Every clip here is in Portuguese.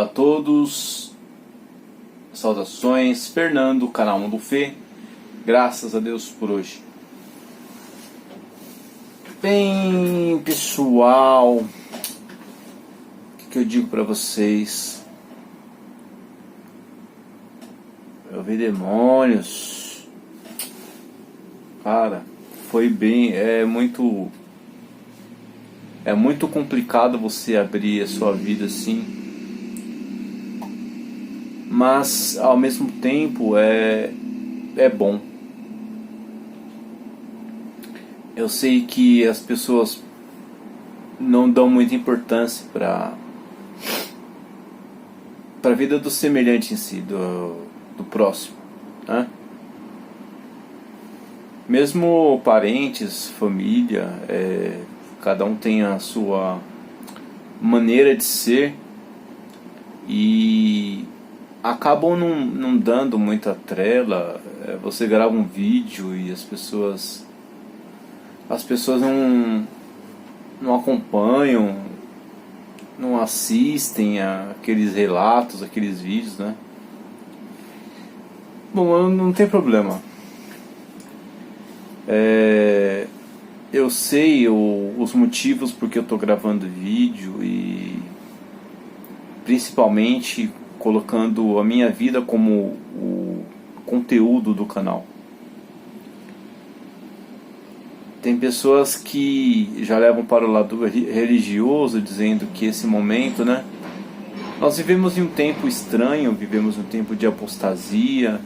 Olá a todos, saudações, Fernando, canal Mundo Fê, graças a Deus por hoje. Bem, pessoal, o que eu digo pra vocês? Eu vi demônios, cara, foi bem, é muito complicado você abrir a sua vida assim, mas ao mesmo tempo é bom. Eu sei que as pessoas não dão muita importância para a vida do semelhante em si, do próximo, né? Mesmo parentes, família, cada um tem a sua maneira de ser e acabam não dando muita trela. Você grava um vídeo e as pessoas não acompanham, não assistem aqueles relatos, aqueles vídeos, né? Bom, não tem problema. Eu sei os motivos porque eu estou gravando vídeo e principalmente colocando a minha vida como o conteúdo do canal. Tem pessoas que já levam para o lado religioso, dizendo que esse momento, né? Nós vivemos em um tempo estranho, vivemos um tempo de apostasia,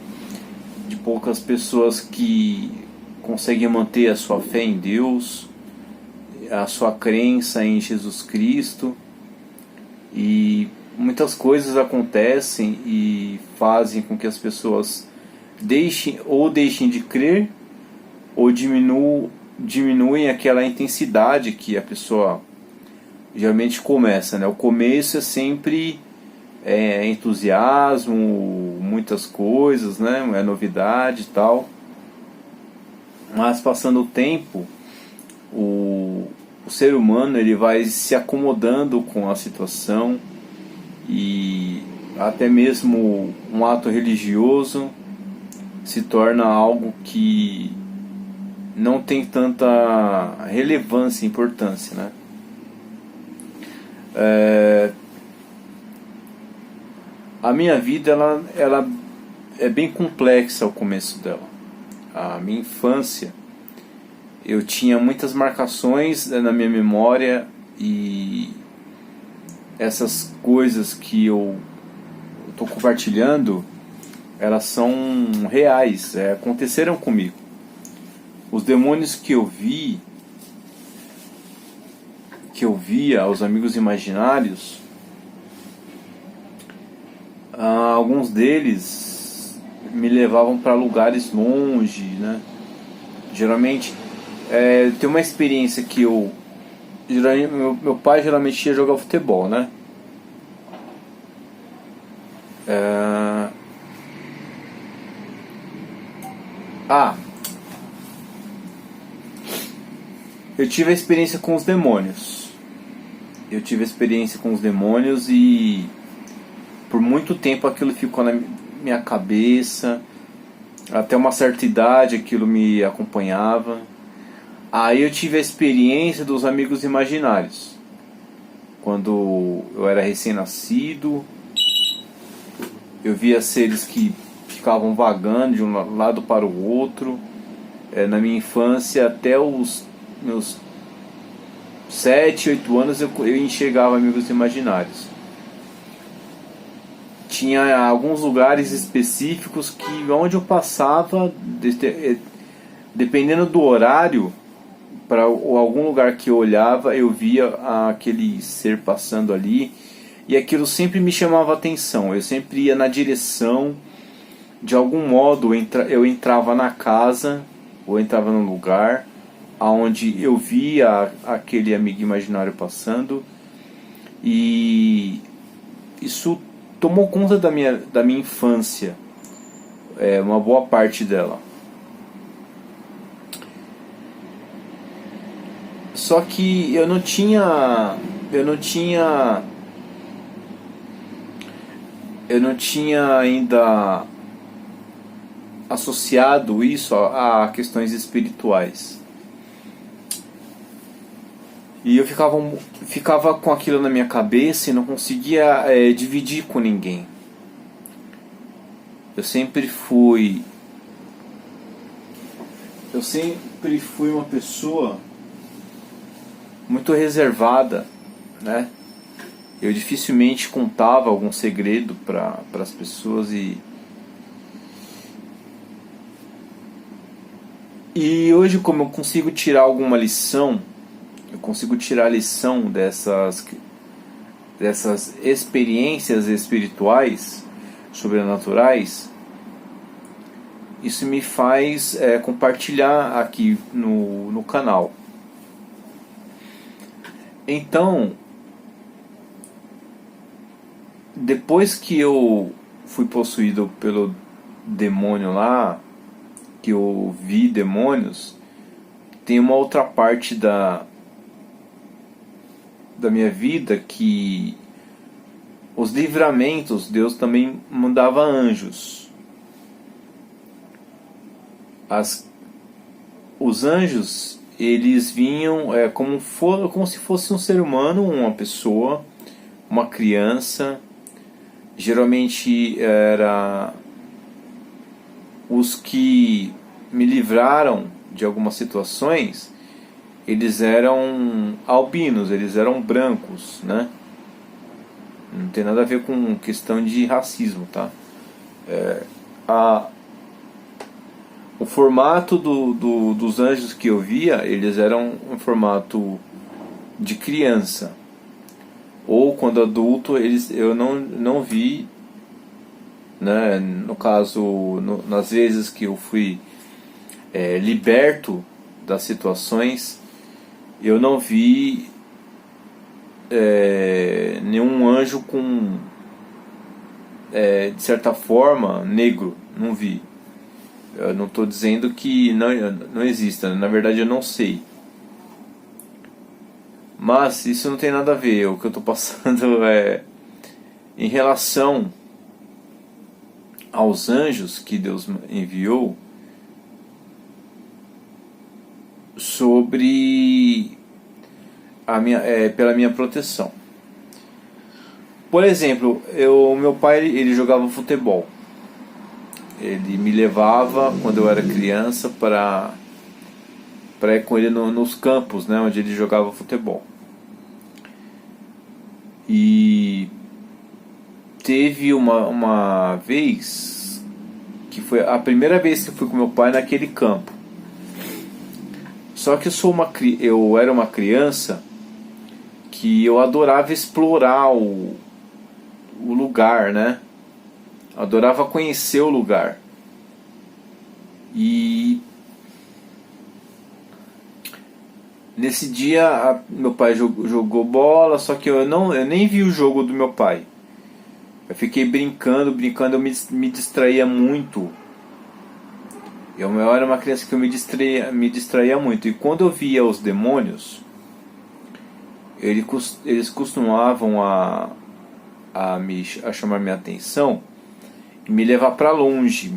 de poucas pessoas que conseguem manter a sua fé em Deus, a sua crença em Jesus Cristo, e muitas coisas acontecem e fazem com que as pessoas deixem de crer ou diminuem aquela intensidade que a pessoa geralmente começa, né? O começo é sempre entusiasmo, muitas coisas, né? É novidade e tal. Mas passando o tempo, o ser humano ele vai se acomodando com a situação e até mesmo um ato religioso se torna algo que não tem tanta relevância e importância, né? A minha vida ela é bem complexa ao começo dela. A minha infância, eu tinha muitas marcações na minha memória e essas coisas que eu estou compartilhando, elas são reais, aconteceram comigo. Os demônios que eu via, os amigos imaginários, alguns deles me levavam para lugares longe, né? Geralmente, tem uma experiência que meu pai geralmente ia jogar futebol, né? Eu tive a experiência com os demônios. E por muito tempo aquilo ficou na minha cabeça. Até uma certa idade aquilo me acompanhava. Aí eu tive a experiência dos amigos imaginários. Quando eu era recém-nascido, eu via seres que ficavam vagando de um lado para o outro. Na minha infância, até os meus 7, 8 anos, eu enxergava amigos imaginários. Tinha alguns lugares específicos que onde eu passava, dependendo do horário, para algum lugar que eu olhava, eu via aquele ser passando ali, e aquilo sempre me chamava a atenção. Eu sempre ia na direção, de algum modo eu entrava na casa ou entrava num lugar onde eu via aquele amigo imaginário passando, e isso tomou conta da minha infância, uma boa parte dela. Só que eu não tinha eu não tinha ainda associado isso a questões espirituais. E eu ficava com aquilo na minha cabeça e não conseguia dividir com ninguém. Eu sempre fui uma pessoa muito reservada, né? Eu dificilmente contava algum segredo para as pessoas e hoje, como eu consigo tirar alguma lição, eu consigo tirar a lição dessas experiências espirituais, sobrenaturais. Isso me faz compartilhar aqui no canal. Então, depois que eu fui possuído pelo demônio lá, que eu vi demônios, tem uma outra parte da minha vida que os livramentos, Deus também mandava anjos. Os anjos, eles vinham como se fosse um ser humano, uma pessoa, uma criança. Geralmente era os que me livraram de algumas situações. Eles eram albinos, eles eram brancos, né? Não tem nada a ver com questão de racismo, tá? O formato dos anjos que eu via, eles eram um formato de criança. Ou quando adulto, eu não vi, né? No caso, nas vezes que eu fui liberto das situações, eu não vi nenhum anjo com, de certa forma, negro. Não vi. Eu não estou dizendo que não exista. Na verdade, eu não sei. Mas isso não tem nada a ver. O que eu estou passando é em relação aos anjos que Deus enviou, sobre pela minha proteção. Por exemplo, meu pai ele jogava futebol. Ele me levava quando eu era criança para ir com ele nos campos, né, onde ele jogava futebol. E teve uma vez que foi a primeira vez que eu fui com meu pai naquele campo. Só que eu era uma criança que eu adorava explorar o lugar, né? Adorava conhecer o lugar. E nesse dia meu pai jogou bola, só que eu nem vi o jogo do meu pai. Eu fiquei brincando, eu me distraía muito. Eu era uma criança que eu me distraía muito. E quando eu via os demônios, eles costumavam a chamar minha atenção e me levar para longe.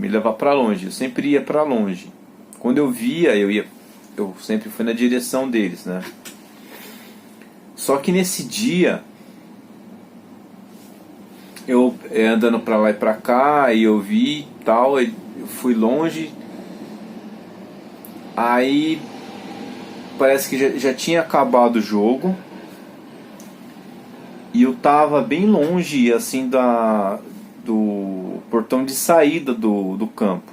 Eu sempre ia para longe. Quando eu via, eu sempre fui na direção deles, né? Só que nesse dia, eu andando para lá e para cá, e eu vi tal, eu fui longe. Aí parece que já tinha acabado o jogo e eu tava bem longe assim do portão de saída do campo.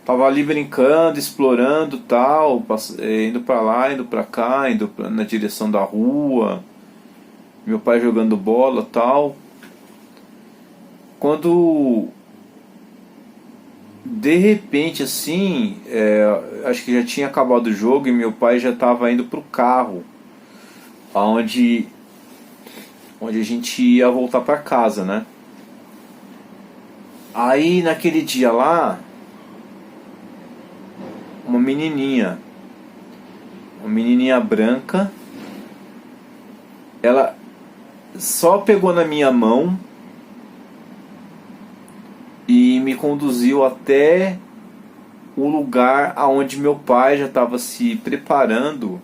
Tava ali brincando, explorando tal, indo pra lá, indo pra cá, na direção da rua, meu pai jogando bola tal. Quando de repente assim, acho que já tinha acabado o jogo e meu pai já estava indo pro carro, onde a gente ia voltar para casa, né? Aí naquele dia lá, uma menininha branca, ela só pegou na minha mão e me conduziu até o lugar aonde meu pai já estava se preparando.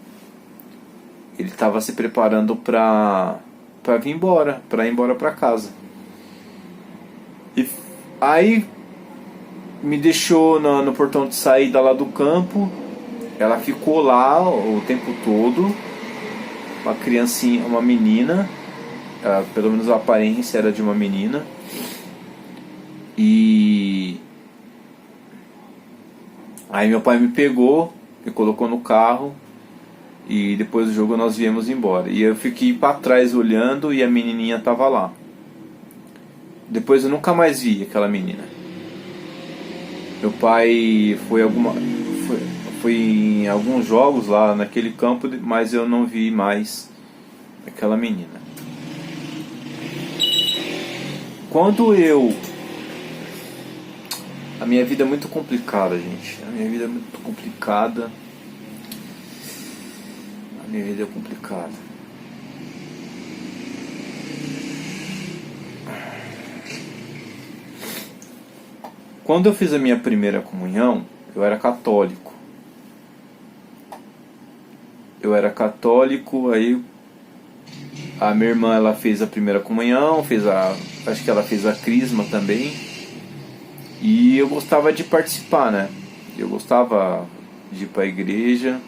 Ele estava se preparando para vir embora, para ir embora para casa. E aí me deixou no portão de saída lá do campo. Ela ficou lá o tempo todo. Uma criancinha, uma menina, pelo menos a aparência era de uma menina. E aí meu pai me pegou, me colocou no carro e depois do jogo nós viemos embora. E eu fiquei para trás olhando e a menininha tava lá. Depois eu nunca mais vi aquela menina. Meu pai foi em alguns jogos lá naquele campo, mas eu não vi mais aquela menina. A minha vida é muito complicada, gente. A minha vida é muito complicada. A minha vida é complicada. Quando eu fiz a minha primeira comunhão, eu era católico. Aí a minha irmã, ela fez a primeira comunhão, acho que ela fez a crisma também. E eu gostava de participar, né? Eu gostava de ir para a igreja.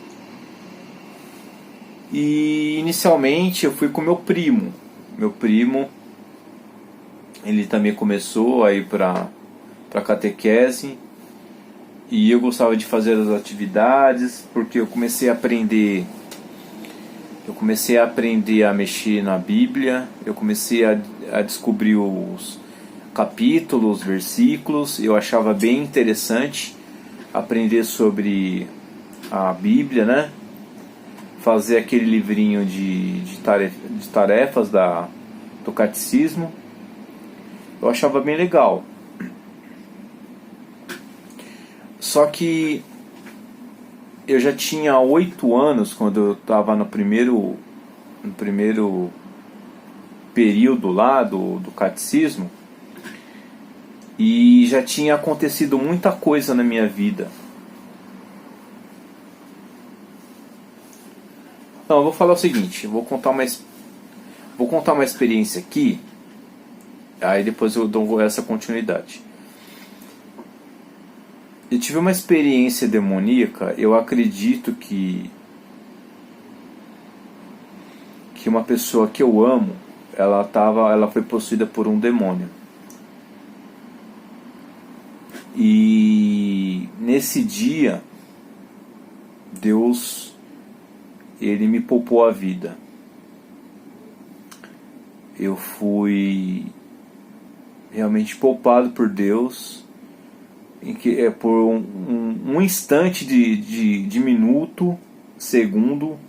E inicialmente eu fui com meu primo. Meu primo, ele também começou a ir para catequese. E eu gostava de fazer as atividades, porque eu comecei a aprender a mexer na Bíblia. Eu comecei a descobrir os capítulos, versículos. Eu achava bem interessante aprender sobre a Bíblia, né? Fazer aquele livrinho de tarefas do catecismo. Eu achava bem legal. Só que eu já tinha 8 anos quando eu estava no primeiro período lá do catecismo. E já tinha acontecido muita coisa na minha vida. Não, eu vou falar o seguinte, vou contar uma experiência aqui, aí depois eu dou essa continuidade. Eu tive uma experiência demoníaca. Eu acredito que uma pessoa que eu amo, ela foi possuída por um demônio. E nesse dia, Deus, ele me poupou a vida. Eu fui realmente poupado por Deus, em que por um instante de minuto, segundo,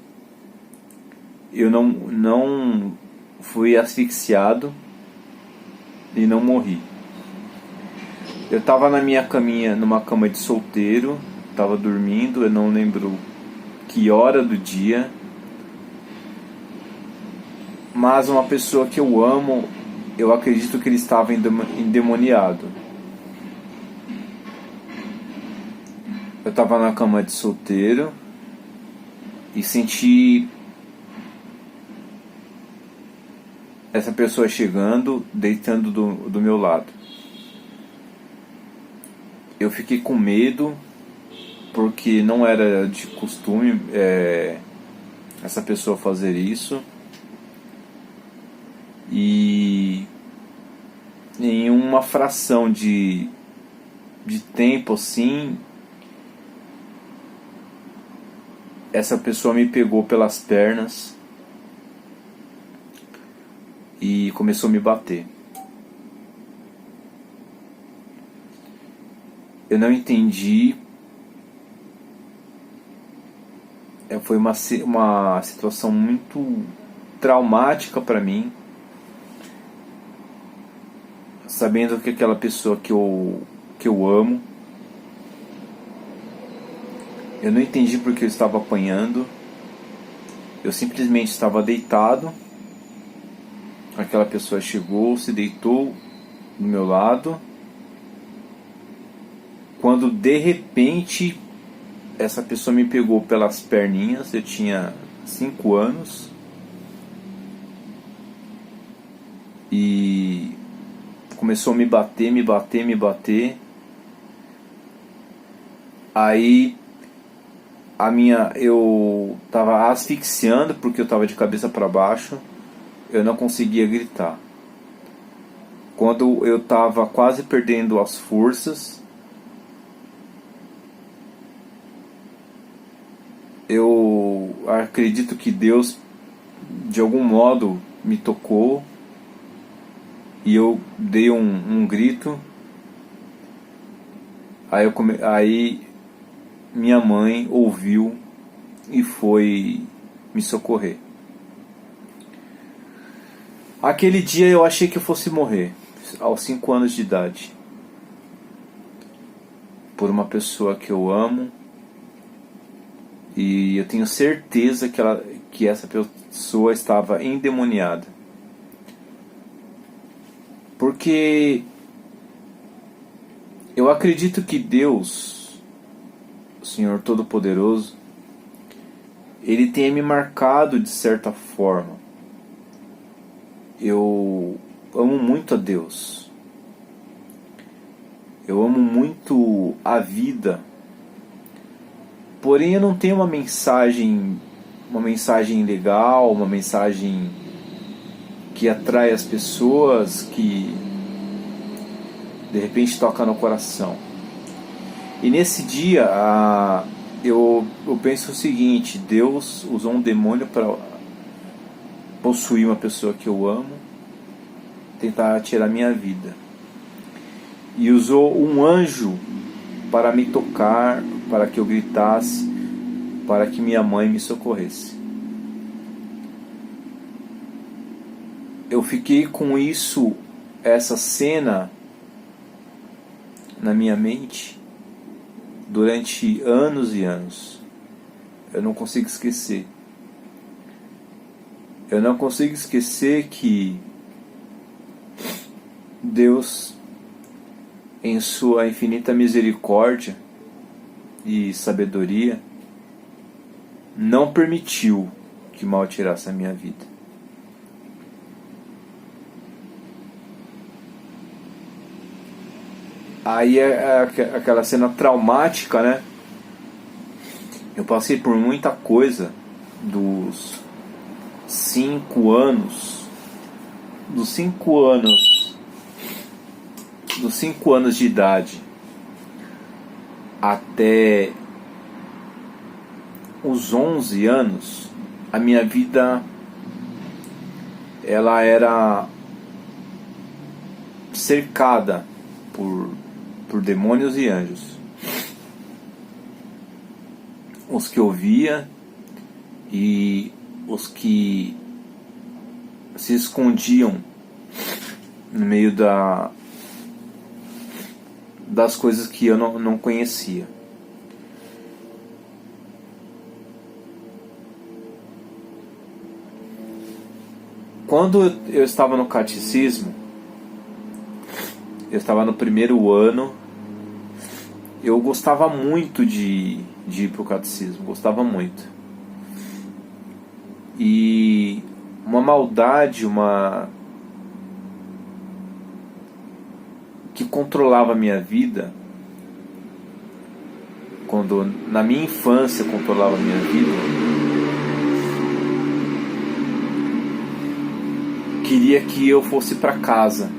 eu não fui asfixiado e não morri. Eu estava na minha caminha, numa cama de solteiro, estava dormindo, eu não lembro que hora do dia, mas uma pessoa que eu amo, eu acredito que ele estava endemoniado. Eu estava na cama de solteiro e senti essa pessoa chegando, deitando do meu lado. Eu fiquei com medo, porque não era de costume essa pessoa fazer isso. E em uma fração de tempo assim, essa pessoa me pegou pelas pernas e começou a me bater. Eu não entendi. Foi uma situação muito traumática para mim, sabendo que aquela pessoa que eu amo, eu não entendi porque eu estava apanhando. Eu simplesmente estava deitado, aquela pessoa chegou, se deitou do meu lado, quando de repente essa pessoa me pegou pelas perninhas. Eu tinha 5 anos e começou a me bater, me bater, me bater. Aí eu tava asfixiando porque eu tava de cabeça para baixo, eu não conseguia gritar. Quando eu tava quase perdendo as forças, eu acredito que Deus de algum modo me tocou e eu dei um grito. Aí minha mãe ouviu e foi me socorrer. Aquele dia eu achei que eu fosse morrer, aos 5 anos de idade, por uma pessoa que eu amo, e eu tenho certeza que essa pessoa estava endemoniada. Porque eu acredito que Deus, o Senhor Todo-Poderoso, Ele tenha me marcado de certa forma. Eu amo muito a Deus. Eu amo muito a vida. Porém eu não tenho uma mensagem legal, uma mensagem que atrai as pessoas, que de repente toca no coração. E nesse dia eu penso o seguinte: Deus usou um demônio para possuir uma pessoa que eu amo, tentar tirar minha vida, e usou um anjo para me tocar, para que eu gritasse, para que minha mãe me socorresse. Eu fiquei com isso, essa cena na minha mente durante anos e anos. Eu não consigo esquecer. Eu não consigo esquecer que Deus, em sua infinita misericórdia e sabedoria, não permitiu que mal tirasse a minha vida. Aí é aquela cena traumática, né? Eu passei por muita coisa dos 5 anos. Dos 5 anos de idade até os 11 anos, a minha vida ela era cercada por demônios e anjos. Os que eu via e os que se escondiam no meio das coisas que eu não conhecia. Quando eu estava no catecismo, eu estava no 1º ano, eu gostava muito de ir para o catecismo, gostava muito. E uma maldade, que controlava a minha vida, quando na minha infância controlava a minha vida, queria que eu fosse para casa.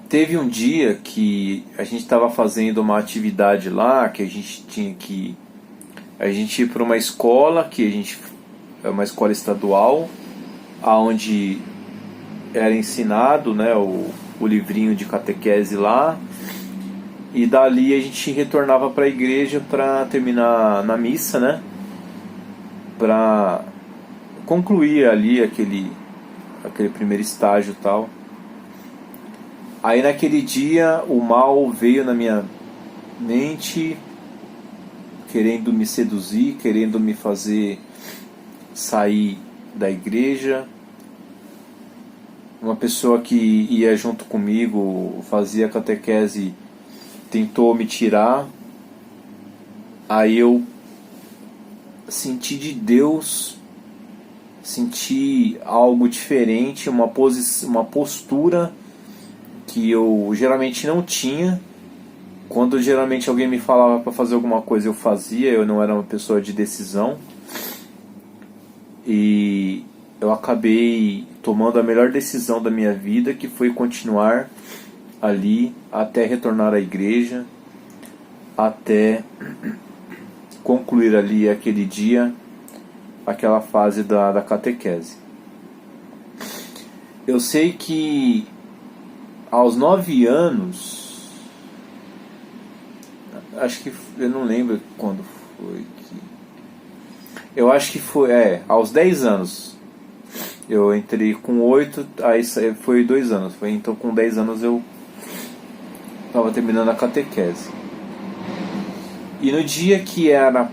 Teve um dia que a gente estava fazendo uma atividade lá, que a gente tinha que... A gente ia para uma escola, é uma escola estadual, onde era ensinado, né, o livrinho de catequese lá, e dali a gente retornava para a igreja para terminar na missa, né, para concluir ali aquele primeiro estágio e tal. Aí naquele dia o mal veio na minha mente querendo me seduzir, querendo me fazer sair da igreja. Uma pessoa que ia junto comigo, fazia catequese, tentou me tirar. Aí eu senti de Deus, senti algo diferente, uma postura que eu geralmente não tinha. Quando geralmente alguém me falava para fazer alguma coisa, eu fazia. Eu não era uma pessoa de decisão. E eu acabei tomando a melhor decisão da minha vida, que foi continuar ali até retornar à igreja, até concluir ali aquele dia, aquela fase da catequese. Eu sei que aos 9 anos, acho que, eu não lembro quando foi que... Eu acho que foi, aos 10 anos. Eu entrei com 8, aí foi 2 anos. Então com 10 anos eu estava terminando a catequese. E no dia que era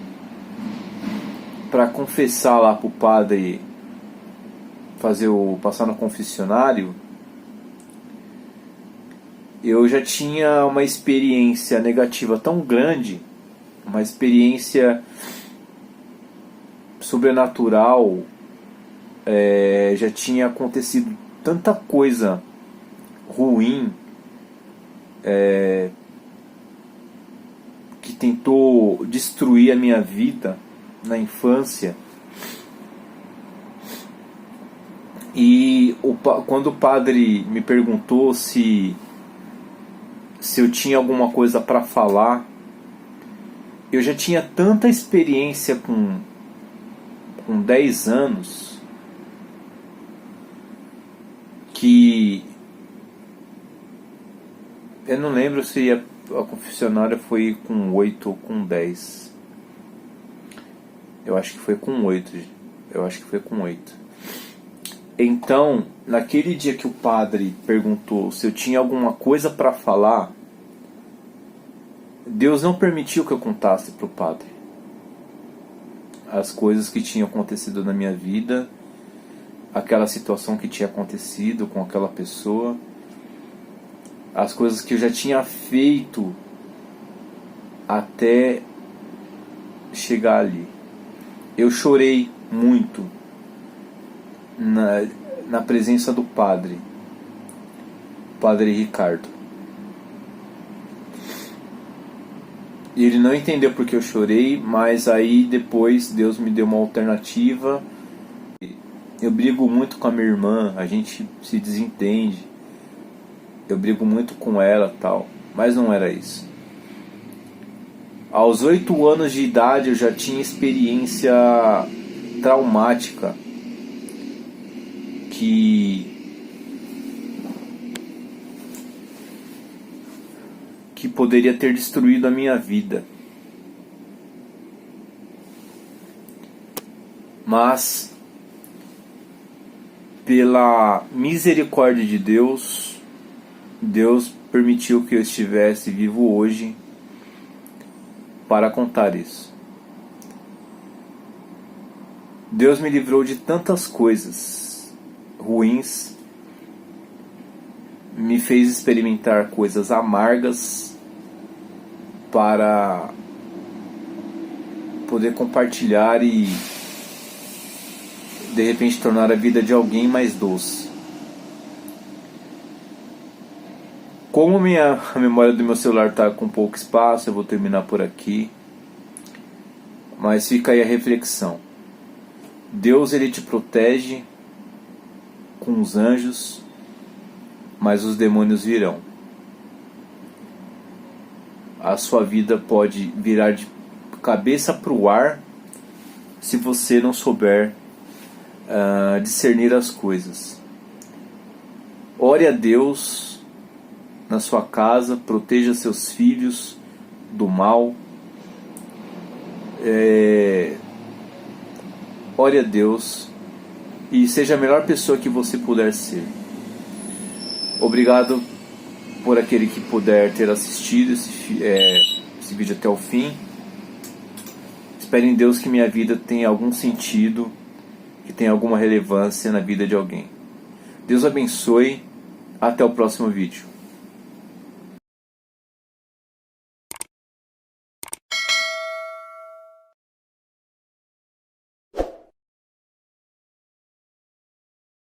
para confessar lá pro padre, passar no confessionário, eu já tinha uma experiência negativa tão grande, uma experiência sobrenatural, já tinha acontecido tanta coisa ruim, que tentou destruir a minha vida na infância. E quando o padre me perguntou se eu tinha alguma coisa para falar, eu já tinha tanta experiência com 10 anos que eu não lembro se a confessionária foi com 8 ou com 10. Eu acho que foi com 8. Então, naquele dia que o padre perguntou se eu tinha alguma coisa para falar, Deus não permitiu que eu contasse para o padre as coisas que tinham acontecido na minha vida, aquela situação que tinha acontecido com aquela pessoa, as coisas que eu já tinha feito até chegar ali. Eu chorei muito na presença do padre Ricardo. E ele não entendeu porque eu chorei, mas aí depois Deus me deu uma alternativa. Eu brigo muito com a minha irmã, a gente se desentende. Eu brigo muito com ela e tal, mas não era isso. Aos 8 anos de idade eu já tinha experiência traumática que poderia ter destruído a minha vida. Mas pela misericórdia de Deus, Deus permitiu que eu estivesse vivo hoje para contar isso. Deus me livrou de tantas coisas ruins, me fez experimentar coisas amargas para poder compartilhar e de repente tornar a vida de alguém mais doce. Como a memória do meu celular está com pouco espaço, eu vou terminar por aqui. Mas fica aí a reflexão. Deus, ele te protege com os anjos, mas os demônios virão. A sua vida pode virar de cabeça para o ar se você não souber discernir as coisas. Ore a Deus na sua casa, proteja seus filhos do mal. Ore a Deus e seja a melhor pessoa que você puder ser. Obrigado por aquele que puder ter assistido esse vídeo até o fim. Espero em Deus que minha vida tenha algum sentido, que tenha alguma relevância na vida de alguém. Deus abençoe. Até o próximo vídeo.